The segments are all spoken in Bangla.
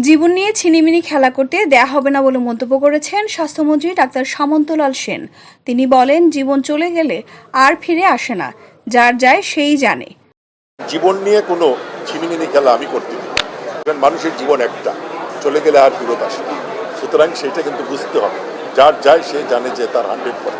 জীবন নিয়ে ছিনিমিনি খেলা করতে দেয়া হবে না বলে মন্তব্য করেছেন স্বাস্থ্যমন্ত্রী ডাক্তার সামন্তলাল সেন। তিনি বলেন, জীবন চলে গেলে আর ফিরে আসে না, যার যায় সেই জানে। জীবন নিয়ে কোনো ছিনিমিনি খেলা আমি করতে দিই। মানুষের জীবন একটা, চলে গেলে আর ফেরত আসে না। সুতরাং সেটা কিন্তু বুঝতে হবে, যার যায় সে জানে যে তার 100%।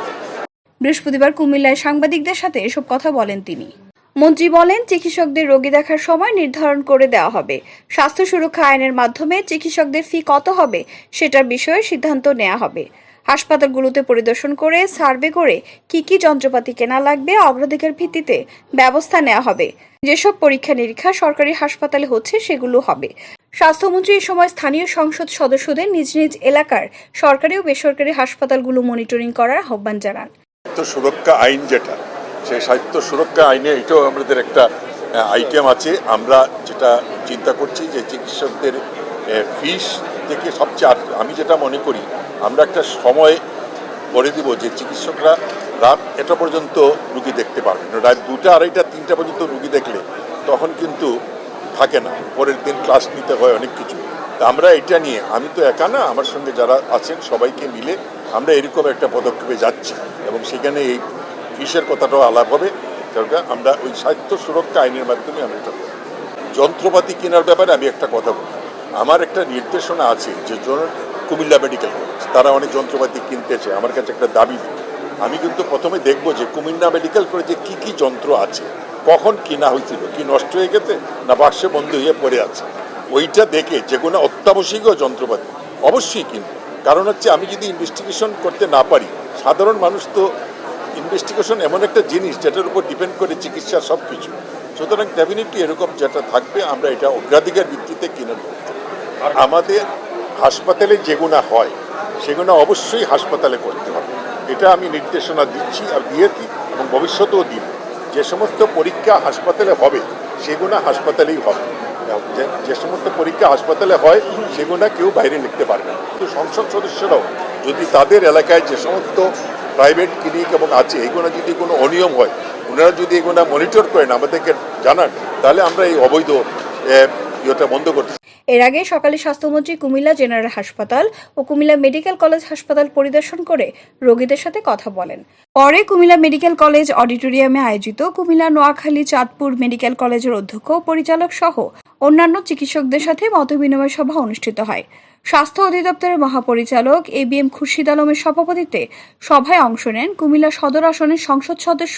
বৃহস্পতিবার কুমিল্লায় সাংবাদিকদের সাথে এসব কথা বলেন তিনি। মন্ত্রী বলেন, চিকিৎসকদের রোগী দেখার সময় নির্ধারণ করে দেওয়া হবে। স্বাস্থ্য সুরক্ষা আইনের মাধ্যমে চিকিৎসকদের ফি কত হবে সেটার বিষয়ে সিদ্ধান্ত নেওয়া হবে। হাসপাতালগুলোতে পরিদর্শন করে সার্ভে করে কি যন্ত্রপাতি কেনা লাগবে অগ্রাধিকার ভিত্তিতে ব্যবস্থা নেওয়া হবে। যেসব পরীক্ষা নিরীক্ষা সরকারি হাসপাতালে হচ্ছে সেগুলো হবে। স্বাস্থ্যমন্ত্রী এ সময় স্থানীয় সংসদ সদস্যদের নিজ নিজ এলাকার সরকারি ও বেসরকারি হাসপাতালগুলো মনিটরিং করার আহ্বান জানান। সুরক্ষা আইন যেটা, সেই স্বাস্থ্য সুরক্ষা আইনে এটাও আমাদের একটা আইটেম আছে। আমরা যেটা চিন্তা করছি যে চিকিৎসকদের ফিস থেকে সবচেয়ে, আমি যেটা মনে করি আমরা একটা সময় করে দিব যে চিকিৎসকরা রাত এটা পর্যন্ত রুগী দেখতে পারবেন। রাত 2টা, 2:30, 3টা পর্যন্ত রুগী দেখলে তখন কিন্তু থাকে না, পরের দিন ক্লাস নিতে হয় অনেক কিছু। তা আমরা এটা নিয়ে, আমি তো একা না, আমার সঙ্গে যারা আছেন সবাইকে মিলে আমরা এরকম একটা পদক্ষেপে যাচ্ছি এবং সেখানে এই ফিসের কথাটাও আলাপ হবে। আমরা ওই স্বাস্থ্য সুরক্ষা আইনের মাধ্যমে আমরা এটা করব। যন্ত্রপাতি কেনার ব্যাপারে আমি একটা কথা বলি, আমার একটা নির্দেশনা আছে যে কুমিল্লা মেডিকেল কলেজ তারা অনেক যন্ত্রপাতি কিনতেছে, আমার কাছে একটা দাবি। আমি কিন্তু প্রথমে দেখব যে কুমিল্লা মেডিকেল কলেজে কি যন্ত্র আছে, কখন কিনা হয়েছিল, কি নষ্ট হয়ে গেছে না বাক্সে বন্ধ হয়ে পড়ে আছে, ওইটা দেখে যেগুলো অত্যাবশ্যকীয় যন্ত্রপাতি অবশ্যই কিনব। কারণ হচ্ছে আমি যদি ইনভেস্টিগেশন করতে না পারি, সাধারণ মানুষ তো ইনভেস্টিগেশন এমন একটা জিনিস যেটার উপর ডিপেন্ড করে চিকিৎসা সব কিছু। সুতরাং ডেফিনেটলি এরকম যেটা থাকবে আমরা এটা অগ্রাধিকার ভিত্তিতে কিনে নেব। আর আমাদের হাসপাতালে যেগুলো হয় সেগুলো অবশ্যই হাসপাতালে করতে হবে, এটা আমি নির্দেশনা দিচ্ছি আর দিয়েছি এবং ভবিষ্যতেও দিব। যে সমস্ত পরীক্ষা হাসপাতালে হবে সেগুলো হাসপাতালেই হবে। যে সমস্ত পরীক্ষা হাসপাতালে হয় সেগুলো কেউ বাইরে লিখতে পারবে না। কিন্তু সংসদ সদস্যরাও যদি তাদের এলাকায় যে সমস্ত প্রাইভেট ক্লিনিক এবং আছে এগুলো যদি কোনো অনিয়ম হয়, ওনারা যদি এগুলো মনিটর করেন আমাদেরকে জানান, তাহলে আমরা এই অবৈধ ইয়েটা বন্ধ করতে। এর আগে সকালে স্বাস্থ্যমন্ত্রী কুমিল্লা জেনারেল হাসপাতাল ও কুমিল্লা মেডিকেল কলেজ হাসপাতাল পরিদর্শন করে রোগীদের সাথে কথা বলেন। পরে কুমিল্লা মেডিকেল কলেজ অডিটোরিয়ামে আয়োজিত কুমিল্লা নোয়াখালী চাঁদপুর মেডিকেল কলেজের অধ্যক্ষ পরিচালক সহ অন্যান্য চিকিৎসকদের সাথে মতবিনিময় সভা অনুষ্ঠিত হয়। স্বাস্থ্য অধিদপ্তরের মহাপরিচালক ABM খুরশিদ আলমের সভাপতিত্বে সভায় অংশ নেন কুমিল্লা সদর আসনের সংসদ সদস্য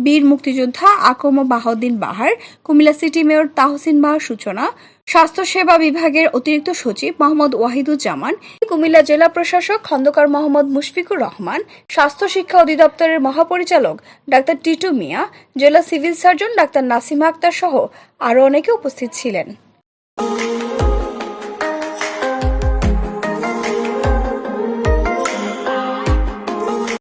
বীর মুক্তিযোদ্ধা আকম বাহাউদ্দিন বাহার, কুমিল্লা সিটি মেয়র তাহসিন বাহার সূচনা, স্বাস্থ্য সেবা বিভাগের অতিরিক্ত সচিব মোহাম্মদ ওয়াহিদুজ্জামান, কুমিল্লা জেলা প্রশাসক খন্দকার মোহাম্মদ মুশফিকুর রহমান, স্বাস্থ্য শিক্ষা অধিদপ্তরের মহাপরিচালক ডাক্তার টিটু মিয়া, জেলা civil surgeon doctor Nasima Akhtar সহ আরও অনেকে উপস্থিত ছিলেন।